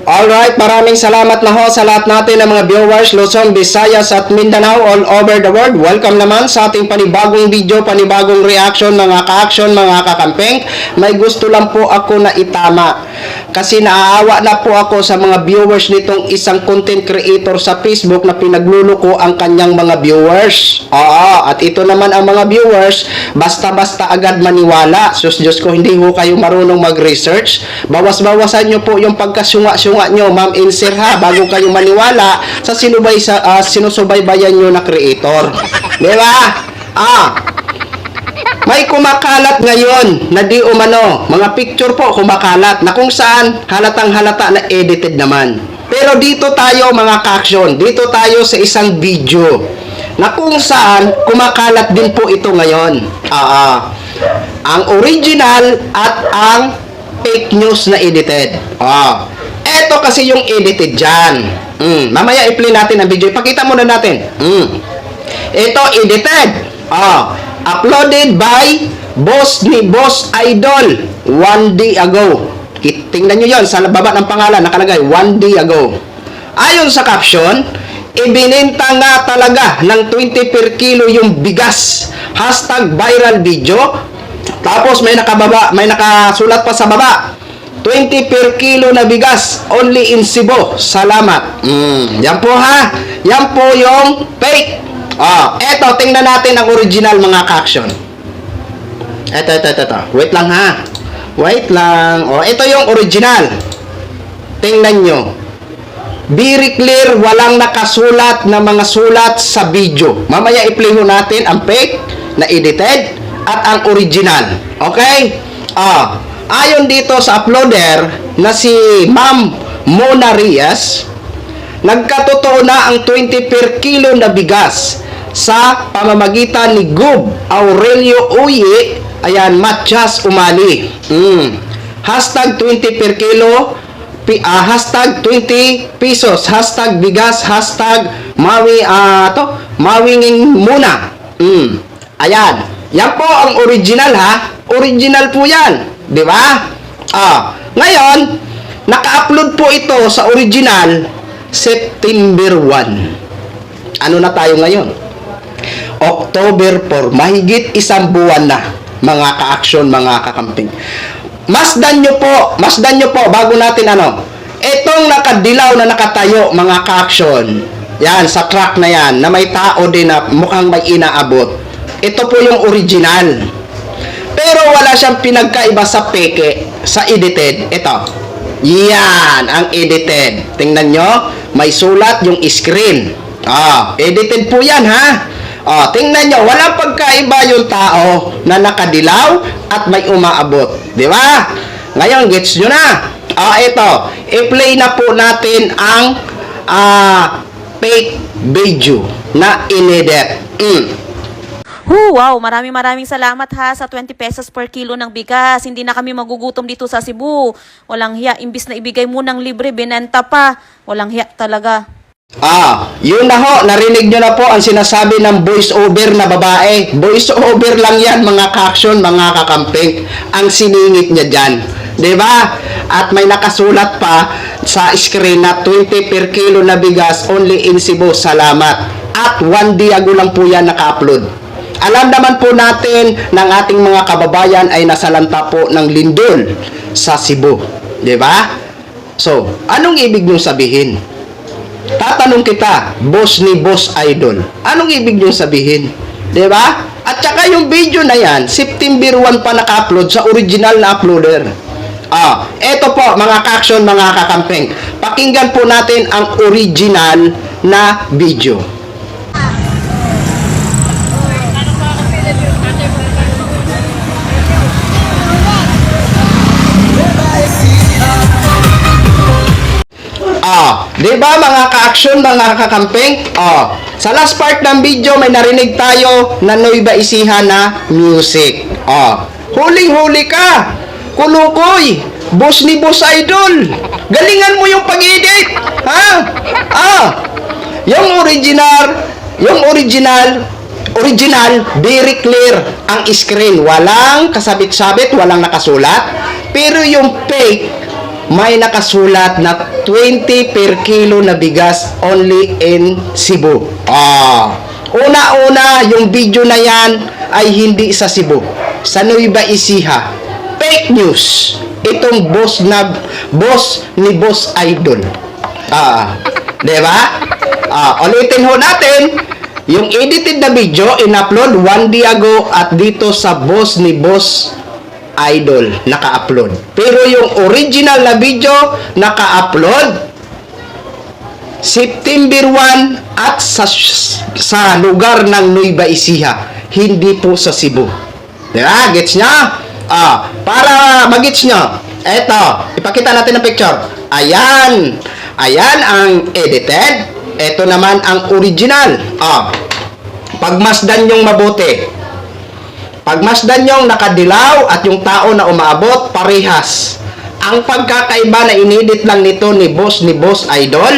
Alright, maraming salamat na ho sa lahat natin ng mga viewers, Luzon, Visayas at Mindanao all over the world. Welcome naman sa ating panibagong video, panibagong reaction, mga ka-action, mga kakampeng. May gusto lang po ako na itama. Kasi naaawa na po ako sa mga viewers nitong isang content creator sa Facebook na pinagluluko ang kanyang mga viewers. Oo, at ito naman ang mga viewers, basta-basta agad maniwala. Sus, Diyos ko, hindi ho kayo marunong mag-research. Bawas-bawasan nyo po yung pagkasunga-sunga nyo, ma'am and sir ha, bago kayo maniwala sa sinusubaybayan nyo na creator. Di ba? May kumakalat ngayon na di umano, mga picture po kumakalat na kung saan halatang halata na edited naman. Pero dito tayo mga ka-action, dito tayo sa isang video na kung saan kumakalat din po ito ngayon. Ang original at ang fake news na edited. Ito kasi yung edited dyan. Mamaya i-play natin ang video. Ipakita muna natin. Ito edited. Uploaded by Boss Idol 1 day ago. Tingnan nyo yon sa baba ng pangalan nakalagay 1 day ago. Ayon sa caption, ibininta nga talaga ng 20 per kilo yung bigas. Hashtag viral video. Tapos may nakasulat pa sa baba, 20 per kilo na bigas only in Cebu. Salamat. Yan po ha. Yan po yung fake. Eto, tingnan natin ang original mga ka-action. Eto. Wait lang ha. Wait lang. Ito yung original. Tingnan nyo. Very clear, walang nakasulat na mga sulat sa video. Mamaya i-play ho natin ang fake na edited at ang original. Okay? Ayon dito sa uploader na si Ma'am Mona Rias, nagkatotoo na ang 20 per kilo na bigas sa pamamagitan ni Gub Aurelio Uyi, ayan, Matias Umali. Hashtag 20 per kilo, hashtag 20 pesos, hashtag bigas, hashtag mawinging muna. Ayan, yan po ang original ha. Original po yan, di ba? Ngayon, naka-upload po ito sa original September 1. Ano na tayo ngayon? October 4, mahigit isang buwan na, mga ka-action, mga kakamping. Masdan nyo po, bago natin itong nakadilaw na nakatayo, mga ka-action, yan, sa truck na yan, na may tao din na mukhang may inaabot. Ito po yung original. Pero wala siyang pinagkaiba sa peke, sa edited. Ito. Yan, ang edited. Tingnan nyo, may sulat yung screen. Edited po yan ha. Tingnan nyo, walang pagkaiba yung tao na nakadilaw at may umaabot. Di ba? Ngayon, gets nyo na. Ito, i-play na po natin ang fake video na inedit. Wow, maraming salamat ha sa 20 pesos per kilo ng bigas. Hindi na kami magugutom dito sa Cebu. Walang hiya, imbis na ibigay mo ng libre, binenta pa. Walang hiya talaga. Yun na ho, narinig nyo na po ang sinasabi ng voice over na babae. Voice over lang yan mga ka-action, mga kakamping. Ang siningit niya dyan. Diba? At may nakasulat pa sa screen na 20 per kilo na bigas only in Cebu. Salamat. At 1 day ago lang po yan naka-upload. Alam naman po natin ng ating mga kababayan ay nasalanta po ng lindol sa Cebu. Diba? So, anong ibig nyo sabihin? Tatanong kita, Boss Idol, anong ibig nyo sabihin? Diba? At saka yung video na yan, September 1 pa naka-upload sa original na uploader. Eto po, mga ka-action, mga kakampeng. Pakinggan po natin ang original na video. Diba mga ka-action, mga kakampeng? Sa last part ng video, may narinig tayo na Nueva Ecija na music. Huling-huli ka! Kulukoy! Boss Idol! Galingan mo yung pag-edit! Ha? Yung original, very clear ang screen. Walang kasabit-sabit, walang nakasulat. Pero yung fake, may nakasulat na 20 per kilo na bigas only in Cebu. Una-una, yung video na yan ay hindi sa Cebu. Sa Nueva Ecija. Fake news. Itong boss ni Boss Idol. Diba? Ulitin ho natin. Yung edited na video, in-upload 1 day ago at dito sa boss ni Boss Idol naka-upload. Pero yung original na video naka-upload September 1 at sa lugar ng Nueva Ecija, hindi po sa Cebu. Diba? Gets nyo? Para magets nyo, eto, ipakita natin ang picture. Ayan. Ayan ang edited. Ito naman ang original. Pagmasdan nyong mabuti. Pagmasdan nyong nakadilaw at yung tao na umaabot, parehas. Ang pagkakaiba na inedit lang nito ni Boss Idol,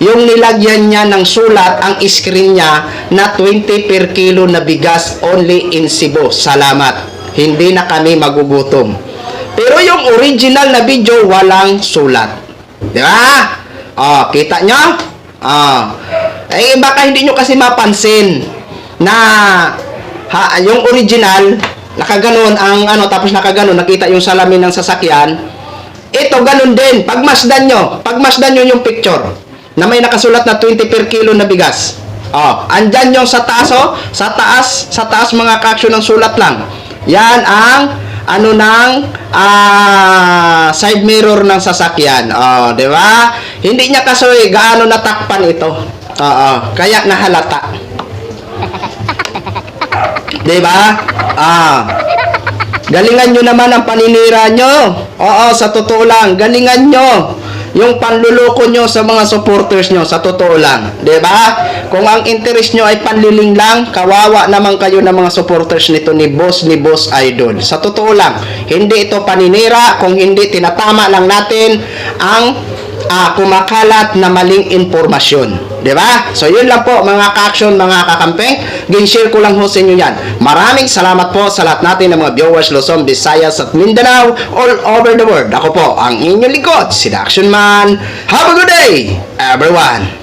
yung nilagyan niya ng sulat ang screen niya na 20 per kilo na bigas only in Cebu. Salamat. Hindi na kami magugutom. Pero yung original na video, walang sulat. Di ba? Kita nyo? Baka hindi nyo kasi mapansin na yung original, nakaganon ang tapos nakaganon, nakita yung salamin ng sasakyan. Ito, ganun din. Pagmasdan nyo yung picture na may nakasulat na 20 per kilo na bigas. Andyan yung sa taas, sa taas mga kaksyon ng sulat lang. Yan ang side mirror ng sasakyan. Di ba? Hindi niya kasi gaano natakpan ito. Kaya nahalata. Di ba? Galingan nyo naman ang paninira nyo. Sa totoo lang, galingan nyo yung panluloko nyo sa mga supporters nyo, sa totoo lang. Diba? Kung ang interest nyo ay panliling lang, kawawa naman kayo ng mga supporters nito ni Boss Idol. Sa totoo lang, hindi ito paninira, kung hindi tinatama lang natin ang kumakalat na maling informasyon. Diba? So yun lang po mga ka-action, mga kakampeng. Gin-share ko lang ho sa inyo yan. Maraming salamat po sa lahat natin ng mga viewers Luzon, Visayas at Mindanao all over the world. Ako po ang inyong lingkod, si The Action Man. Have a good day, everyone!